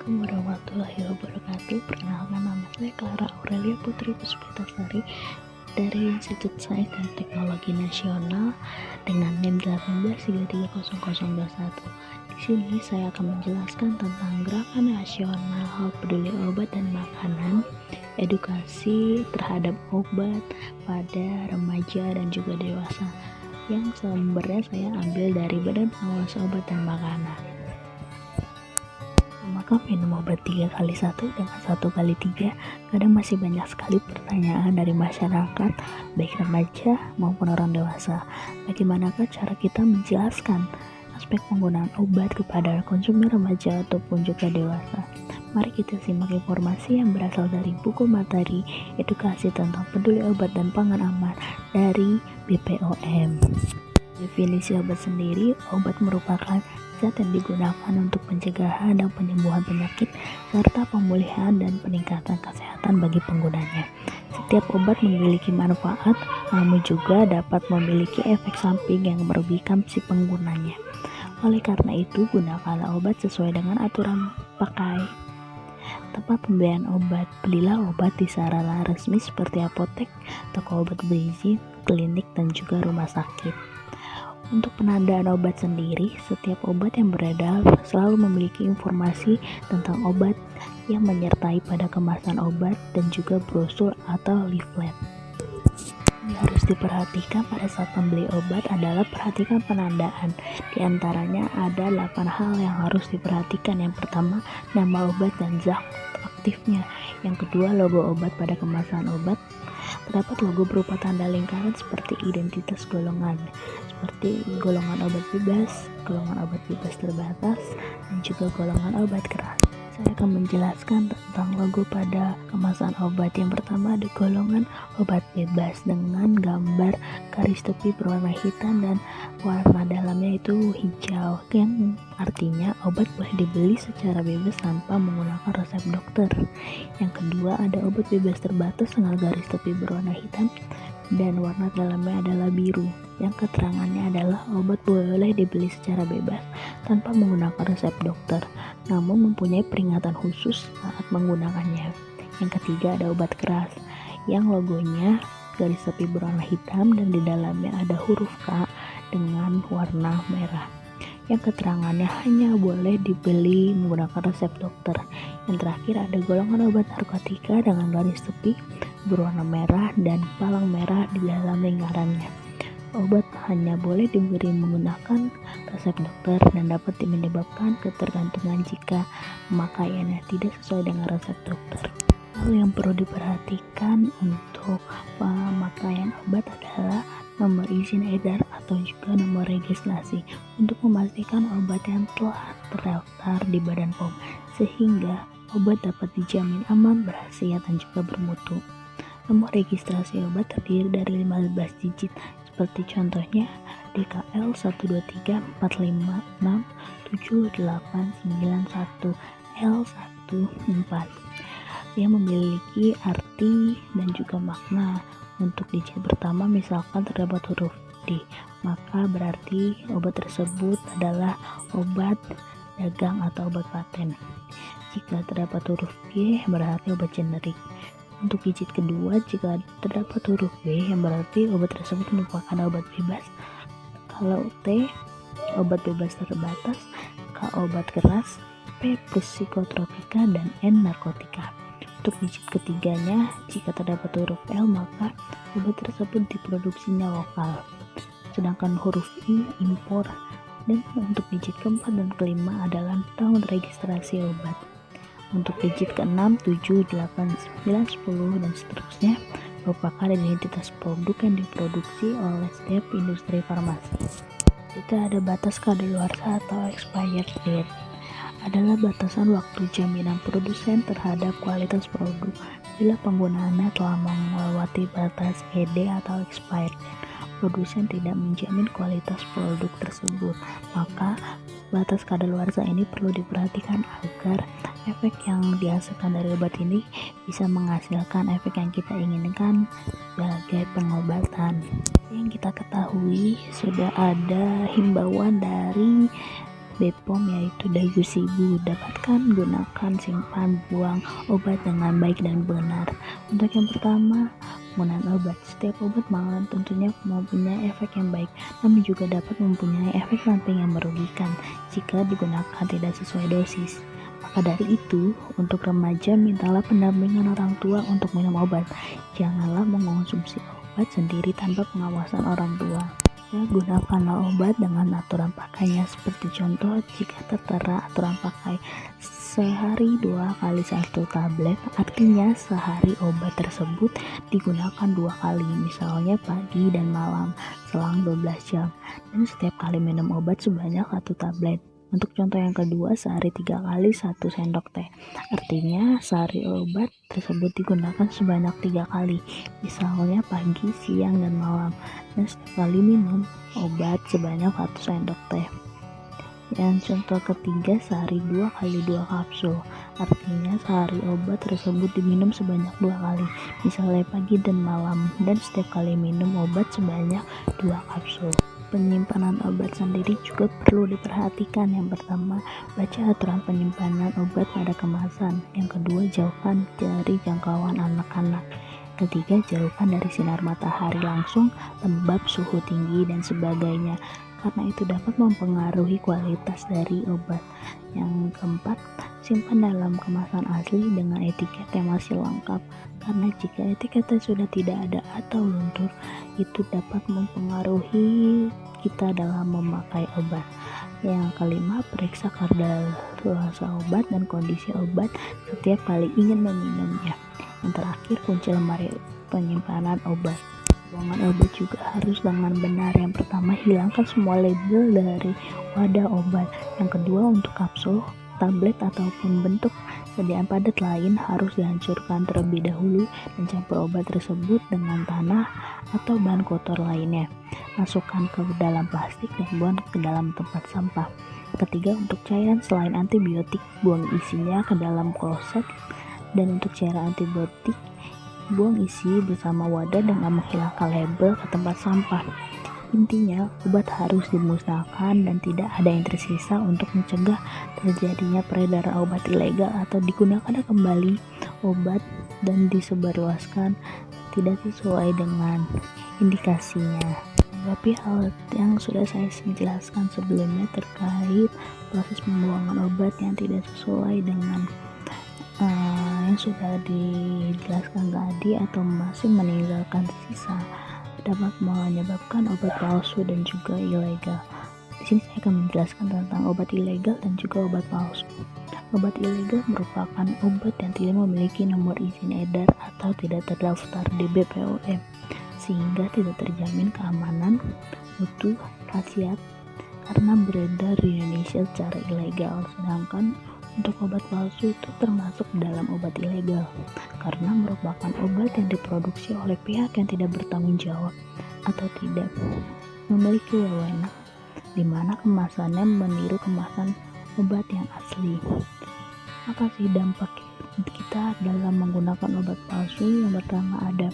Assalamualaikum warahmatullahi wabarakatuh. Perkenalkan, nama saya Clara Aurelia Putri Puspitasari dari Institut Sains dan Teknologi Nasional dengan NIM 18330021. Di sini saya akan menjelaskan tentang Gerakan Nasional Peduli Obat dan Makanan, edukasi terhadap obat pada remaja dan juga dewasa, yang sumbernya saya ambil dari Badan Pengawas Obat dan Makanan. Maka minum obat 3x1 dengan 1x3. Kadang masih banyak sekali pertanyaan dari masyarakat, baik remaja maupun orang dewasa. Bagaimanakah cara kita menjelaskan aspek penggunaan obat kepada konsumen remaja ataupun juga dewasa? Mari kita simak informasi yang berasal dari buku materi edukasi tentang peduli obat dan pangan aman dari BPOM. Definisi obat sendiri, obat merupakan zat yang digunakan untuk pencegahan dan penyembuhan penyakit serta pemulihan dan peningkatan kesehatan bagi penggunanya. Setiap obat memiliki manfaat, namun juga dapat memiliki efek samping yang merugikan si penggunanya. Oleh karena itu, gunakanlah obat sesuai dengan aturan pakai. Tempat pembelian obat, belilah obat di sarana resmi seperti apotek, toko obat berizin, klinik, dan juga rumah sakit. Untuk penandaan obat sendiri, setiap obat yang beredar selalu memiliki informasi tentang obat yang menyertai pada kemasan obat dan juga brosur atau leaflet. Yang harus diperhatikan pada saat membeli obat adalah perhatikan penandaan. Di antaranya ada 8 hal yang harus diperhatikan. Yang pertama, nama obat dan zat aktifnya. Yang kedua, logo obat pada kemasan obat. Terdapat logo berupa tanda lingkaran seperti identitas golongan, seperti golongan obat bebas, golongan obat bebas terbatas, dan juga golongan obat keras. Saya akan menjelaskan tentang logo pada kemasan obat. Yang pertama ada golongan obat bebas dengan gambar garis tepi berwarna hitam dan warna dalamnya itu hijau, yang artinya obat boleh dibeli secara bebas tanpa menggunakan resep dokter. Yang kedua ada obat bebas terbatas dengan garis tepi berwarna hitam dan warna dalamnya adalah biru, yang keterangannya adalah obat boleh dibeli secara bebas tanpa menggunakan resep dokter, namun mempunyai peringatan khusus saat menggunakannya. Yang ketiga ada obat keras, yang logonya garis tepi berwarna hitam dan di dalamnya ada huruf K dengan warna merah, yang keterangannya hanya boleh dibeli menggunakan resep dokter. Yang terakhir ada golongan obat narkotika dengan garis tepi berwarna merah dan palang merah di dalam lingkarannya. Obat hanya boleh diberi menggunakan resep dokter dan dapat menyebabkan ketergantungan jika pemakaiannya tidak sesuai dengan resep dokter. Hal yang perlu diperhatikan untuk pemakaian obat adalah nomor izin edar atau juga nomor registrasi untuk memastikan obat yang telah terdaftar di Badan POM, sehingga obat dapat dijamin aman, berkhasiat, dan juga bermutu. Nomor registrasi obat terdiri dari 15 digit, seperti contohnya DKL 123456789 L14, yang memiliki arti dan juga makna. Untuk digit pertama misalkan terdapat huruf D, maka berarti obat tersebut adalah obat dagang atau obat paten. Jika terdapat huruf G, berarti obat generik. Untuk digit kedua, jika terdapat huruf B, yang berarti obat tersebut merupakan obat bebas. Kalau T, obat bebas terbatas, K, obat keras, P, psikotropika, dan N, narkotika. Untuk digit ketiganya, jika terdapat huruf L, maka obat tersebut diproduksinya lokal. Sedangkan huruf I, impor. Dan untuk digit keempat dan kelima adalah tahun registrasi obat. Untuk digit ke-6, 7, 8, 9, 10, dan seterusnya merupakan identitas produk yang diproduksi oleh setiap industri farmasi. Jika ada batas kadaluarsa atau expired date, adalah batasan waktu jaminan produsen terhadap kualitas produk bila penggunaannya telah melewati batas ED atau expired date. Produsen tidak menjamin kualitas produk tersebut, maka batas kadaluarsa ini perlu diperhatikan agar efek yang dihasilkan dari obat ini bisa menghasilkan efek yang kita inginkan sebagai pengobatan. Yang kita ketahui sudah ada himbauan dari BPOM yaitu Dayusibu. Dapatkan, gunakan, simpan, buang obat dengan baik dan benar. Untuk yang pertama, penggunaan obat. Setiap obat malam tentunya mempunyai efek yang baik, namun juga dapat mempunyai efek samping yang merugikan jika digunakan tidak sesuai dosis. Maka dari itu, untuk remaja mintalah pendampingan orang tua untuk minum obat. Janganlah mengonsumsi obat sendiri tanpa pengawasan orang tua. Ya, gunakanlah obat dengan aturan pakainya, seperti contoh jika tertera aturan pakai sehari 2 kali 1 tablet, artinya sehari obat tersebut digunakan 2 kali, misalnya pagi dan malam selang 12 jam, dan setiap kali minum obat sebanyak 1 tablet. Untuk contoh yang kedua, sehari 3 kali 1 sendok teh, artinya sehari obat tersebut digunakan sebanyak 3 kali, misalnya pagi, siang, dan malam, dan setiap kali minum obat sebanyak 1 sendok teh. Yang contoh ketiga, sehari 2 kali 2 kapsul, artinya sehari obat tersebut diminum sebanyak 2 kali, misalnya pagi dan malam, dan setiap kali minum obat sebanyak 2 kapsul. Penyimpanan obat sendiri juga perlu diperhatikan. Yang pertama, baca aturan penyimpanan obat pada kemasan. Yang kedua, jauhkan dari jangkauan anak-anak. Ketiga, jauhkan dari sinar matahari langsung, lembab, suhu tinggi, dan sebagainya, karena itu dapat mempengaruhi kualitas dari obat. Yang keempat, simpan dalam kemasan asli dengan etiket yang masih lengkap, karena jika etiketnya sudah tidak ada atau luntur, itu dapat mempengaruhi kita dalam memakai obat. Yang kelima, periksa kadaluarsa obat dan kondisi obat setiap kali ingin meminumnya. Yang terakhir, kunci lemari penyimpanan obat. Buangan obat juga harus dengan benar. Yang pertama, hilangkan semua label dari wadah obat. Yang kedua, untuk kapsul, tablet, ataupun bentuk sediaan padat lain harus dihancurkan terlebih dahulu dan campur obat tersebut dengan tanah atau bahan kotor lainnya. Masukkan ke dalam plastik dan buang ke dalam tempat sampah. Ketiga, untuk cairan selain antibiotik, buang isinya ke dalam kloset. Dan untuk cairan antibiotik, buang isi bersama wadah dengan menghilangkan label ke tempat sampah. Intinya, obat harus dimusnahkan dan tidak ada yang tersisa untuk mencegah terjadinya peredaran obat ilegal atau digunakan kembali obat dan disebarluaskan tidak sesuai dengan indikasinya. Tapi hal yang sudah saya jelaskan sebelumnya terkait proses pembuangan obat yang tidak sesuai dengan yang sudah dijelaskan tadi atau masih meninggalkan sisa, dapat menyebabkan obat palsu dan juga ilegal. Di sini saya akan menjelaskan tentang obat ilegal dan juga obat palsu. Obat ilegal merupakan obat yang tidak memiliki nomor izin edar atau tidak terdaftar di BPOM, sehingga tidak terjamin keamanan, mutu, khasiat karena beredar di Indonesia secara ilegal. Sedangkan untuk obat palsu itu termasuk dalam obat ilegal karena merupakan obat yang diproduksi oleh pihak yang tidak bertanggung jawab atau tidak memiliki wewenang, di mana kemasannya meniru kemasan obat yang asli. Apa sih dampak kita dalam menggunakan obat palsu? Yang pertama, ada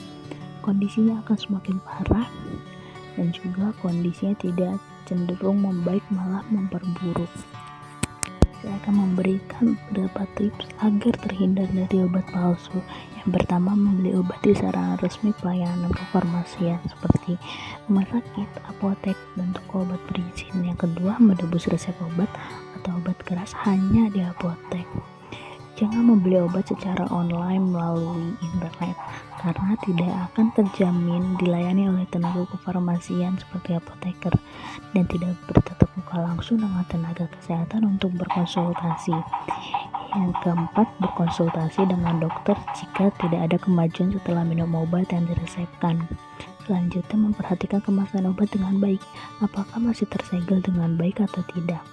kondisinya akan semakin parah dan juga kondisinya tidak cenderung membaik, malah memperburuk. Saya akan memberikan beberapa tips agar terhindar dari obat palsu. Yang pertama, membeli obat di sarana resmi pelayanan kefarmasian seperti rumah sakit, apotek, dan toko obat berizin. Yang kedua, menebus resep obat atau obat keras hanya di apotek. Jangan membeli obat secara online melalui internet karena tidak akan terjamin dilayani oleh tenaga kefarmasian seperti apoteker dan tidak bertatap muka langsung dengan tenaga kesehatan untuk berkonsultasi. Yang keempat, berkonsultasi dengan dokter jika tidak ada kemajuan setelah minum obat yang diresepkan. Selanjutnya, memperhatikan kemasan obat dengan baik, apakah masih tersegel dengan baik atau tidak.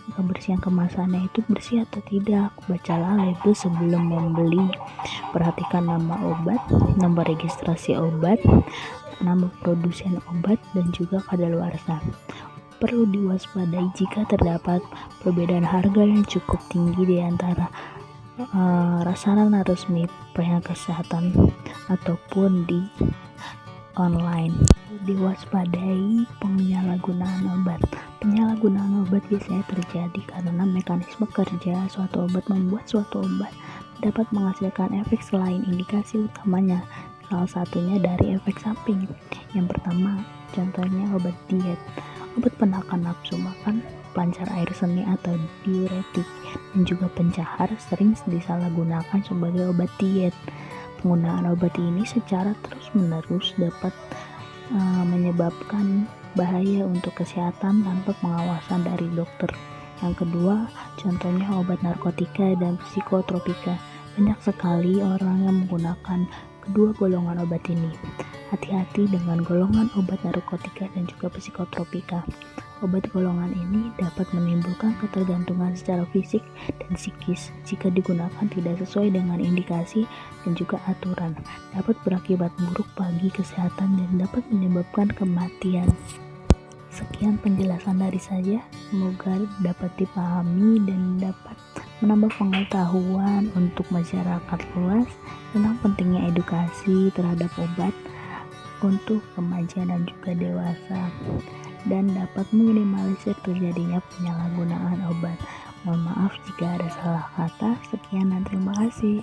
Kebersihan kemasannya itu bersih atau tidak. Bacalah label sebelum membeli. Perhatikan nama obat, nomor registrasi obat, nama produsen obat, dan juga kadaluarsa. Perlu diwaspadai jika terdapat perbedaan harga yang cukup tinggi di antara sarana resmi pelayanan kesehatan ataupun di online. Diwaspadai penyalahgunaan obat. Penyalahgunaan obat biasanya terjadi karena mekanisme kerja suatu obat membuat suatu obat dapat menghasilkan efek selain indikasi utamanya. Salah satunya dari efek samping. Yang pertama, contohnya obat diet. Obat penahan nafsu makan, pelancar air seni atau diuretik, dan juga pencahar sering disalahgunakan sebagai obat diet. Penggunaan obat ini secara terus-menerus dapat menyebabkan bahaya untuk kesehatan tanpa pengawasan dari dokter. Yang kedua, contohnya obat narkotika dan psikotropika. Banyak sekali orang yang menggunakan kedua golongan obat ini. Hati-hati dengan golongan obat narkotika dan juga psikotropika. Obat golongan ini dapat menimbulkan ketergantungan secara fisik dan psikis jika digunakan tidak sesuai dengan indikasi dan juga aturan. Dapat berakibat buruk bagi kesehatan dan dapat menyebabkan kematian. Sekian penjelasan dari saya, semoga dapat dipahami dan dapat menambah pengetahuan untuk masyarakat luas tentang pentingnya edukasi terhadap obat untuk remaja dan juga dewasa, dan dapat meminimalisir terjadinya penyalahgunaan obat. Mohon maaf jika ada salah kata. Sekian dan terima kasih.